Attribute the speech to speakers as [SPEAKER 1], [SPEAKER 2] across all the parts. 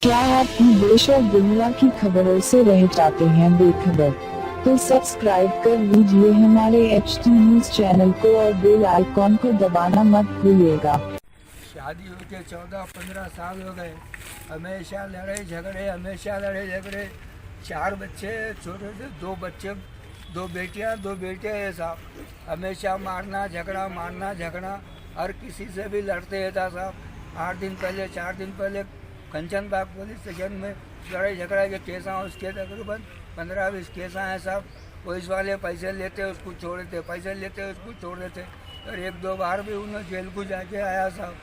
[SPEAKER 1] क्या आप भी देश और दुनिया की खबरों से रह जाते हैं बेखबर? तो सब्सक्राइब कर लीजिए हमारे HT न्यूज चैनल को और बेल आइकॉन को दबाना मत भूलिएगा।
[SPEAKER 2] शादी होके 14-15 साल हो गए, हमेशा लड़ाई झगड़े। 4 बच्चे छोटे थे, 2 बच्चे, 2 बेटियां 2 बेटे हैं साहब। हमेशा मारना झगड़ा हर किसी से भी लड़ते हैं साहब। 4 दिन पहले कंचन बाग पुलिस स्टेशन में लड़ाई झगड़ा के केस हैं, उसके तकरीबन 15-20 केस हैं साहब। पुलिस वाले पैसे लेते उसको छोड़ देते, और 1-2 बार भी उन्हें जेल को जाके आया साहब।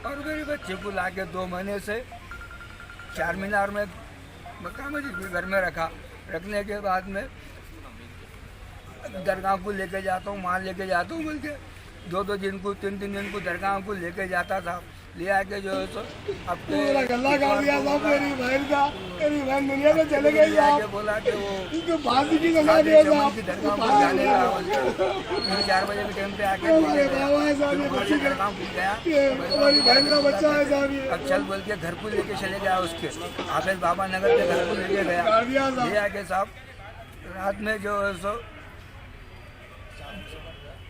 [SPEAKER 2] और मेरे बच्चे को लाके 2 महीने से चार मीनार में मक्का मस्जिद के घर में रखने के बाद में दरगाह को लेके जाता हूँ, वहाँ लेके जाता हूँ बोल के 2-2 दिन को 3-3 दिन को दरगाह को लेके जाता था। ले आके जो है सो अब
[SPEAKER 3] गल्ला कर दिया साहब मेरी बहन का, मेरी बहन दुनिया में चले गई साहब।
[SPEAKER 2] बोला कि वो
[SPEAKER 3] इसको फांसी की सजा दिया साहब।
[SPEAKER 2] दरगाह को जाने का 4 बजे के टाइम पे आके दरगाह को गया,
[SPEAKER 3] हमारी बहन का बच्चा है साहब ये।
[SPEAKER 2] अब चल बोल के घर को लेके चले गया, उसके हाफिज बाबा नगर के घर को लेके गया। ले आके साहब रात में जो है सो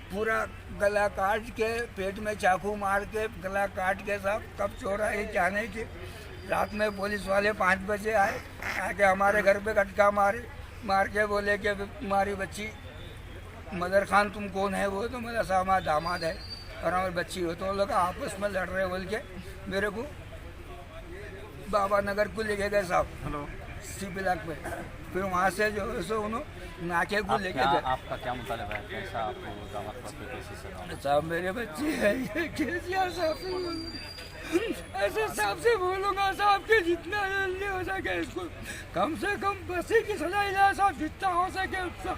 [SPEAKER 2] पूरा गला काट के, पेट में चाकू मार के गला काट के साहब कब छोड़ा है क्या नहीं थी। रात में पुलिस वाले 5 बजे आके हमारे घर पे कटका मार के बोले कि तुम्हारी बच्ची मदर खान तुम कौन है? वो तो मेरा साहब हमारा दामाद है और हमारी बच्ची हो। तो लोग आपस में लड़ रहे बोल के मेरे को बाबा नगर को लेके गए साहब, सी ब्लॉक पे। फिर वहाँ से जो है सो उन्होंने नाके को लेके गए।
[SPEAKER 4] आपका क्या मुतालिबा है? कैसा आपको दामाद पर कैसी सजा?
[SPEAKER 2] साहब मेरे बच्चे है ये केसीआर साहब से बोलूँगा, ऐसे साहब से बोलूँगा साहब के जितना जल्दी हो सके इसको कम से कम फांसी की सजा दिलाए साहब, जितना हो सके उतना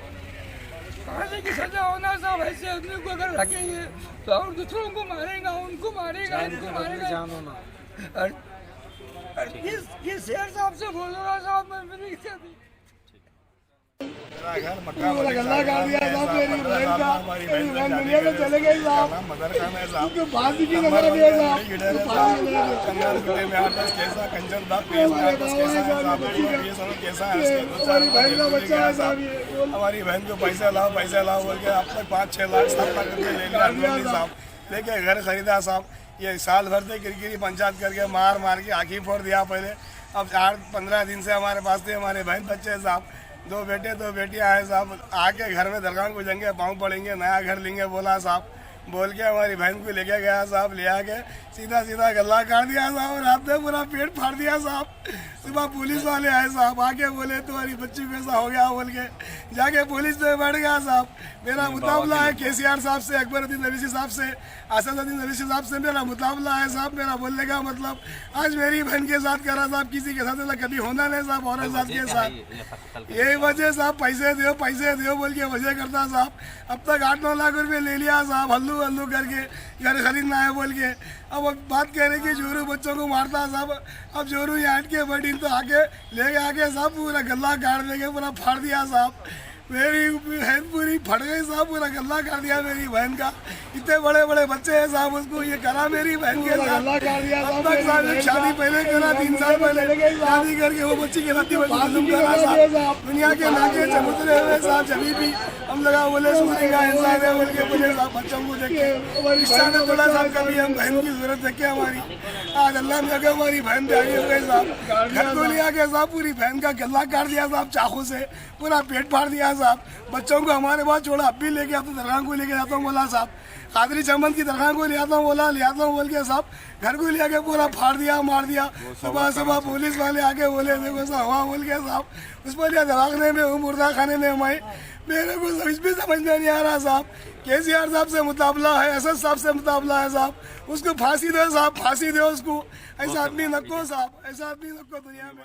[SPEAKER 2] फांसी की सजा होना साहब। ऐसे आदमी को अगर रखेंगे तो और दूसरों को मारेगा, उनको मारेगा, इनको मारेगा। और किस शेर साहब से बोलूँगा साहब मैं
[SPEAKER 3] गल्ला कर दिया साहब मेरी बहन का, मेरी बहन दुनिया में चले गई साहब। इसको फांसी की सजा दिया हमारी बहन का बच्चा है साहब ये।
[SPEAKER 5] हमारी बहन को पैसे लाओ बोल के अब तक 5-6 लाख 7 लाख रुपये ले लिया साहब। लेके घर खरीदा साहब। ये साल भर से किरकिरी पंचायत करके मार के आँखी फोड़ दिया पहले। अब 8-15 दिन से हमारे पास थे हमारे बहन बच्चे साहब, 2 बेटे 2 बेटियाँ हैं साहब। आके घर में दरगाह को जंगे पाँव पड़ेंगे, नया घर लेंगे बोला साहब। बोल के हमारी बहन को लेके गया साहब, ले आके सीधा गला काट दिया साहब। रात में पूरा पेट फाड़ दिया साहब। सुबह पुलिस वाले आए साहब, आके बोले तुम्हारी बच्ची को ऐसा हो गया बोल के जाके पुलिस में बैठ गया साहब। मेरा मुकाबला है केसीआर साहब से, अकबरुद्दीन अवैसी साहब से, असदुद्दीन अवैसी साहब से मेरा मुकाबला है साहब। मेरा बोलने का मतलब आज मेरी बहन के साथ करा साहब, किसी के साथ कभी होना नहीं साहब, औरत साथ के साथ। यही वजह साहब पैसे दो बोल के वजह करता साहब। अब तक 8-9 लाख रुपये ले लिया साहब, हल्लू करके घर खरीदना है बोल के। अब बात कह रहे कि जोरू बच्चों को मारता साहब। अब जोरू यहाँ के बड़ी तो आके लेके आके साहब पूरा गला काट देंगे, पूरा फाड़ दिया साहब। मेरी बहन पूरी फट गई साहब, पूरा गला काट दिया मेरी बहन का। इतने बड़े बच्चे हैं साहब, उसको ये करा मेरी बहन के साथ।
[SPEAKER 3] गल्ला कर दिया
[SPEAKER 5] अब तक साहब एक शादी पहले करा, 3 साल पहले शादी करके वो बच्ची के साथ दुनिया के नाके चबूतरे हुए साहब। जभी भी हम लगा बोले सुनेगा इंसान है बोल के बोले साहब बच्चों को देख के रिश्ता ने बोला साहब कभी हम बहन की जरूरत देखे हमारी। आज अल्लाह ने अगर हमारी बहन प्यारी हो गई साहब। घर को लिया के साहब पूरी बहन का गला काट दिया साहब, चाकू से पूरा पेट फाड़ दिया साहब। बच्चों को हमारे पास छोड़ा, अब भी लेके आता हूँ, दरगाह को लेके जाता हूँ बोला साहब। कादरी चमन की दरगाह को ले आता हूँ बोला, ले आता हूँ बोल के साहब घर को ले आके पूरा फाड़ दिया, मार दिया। सुबह पुलिस वाले आके बोले देखो ऐसा हुआ बोल के साहब। उस पर लिया दवाखाने में हूँ, मुर्दा खाने में हमारे। मेरे को कुछ भी समझ में नहीं आ रहा साहब। केसीआर साहब से मुकाबला है, एसएस साहब से मुकाबला है साहब। उसको फांसी दो साहब, फांसी दो उसको। ऐसा आदमी नको साहब, ऐसा आदमी नको दुनिया में।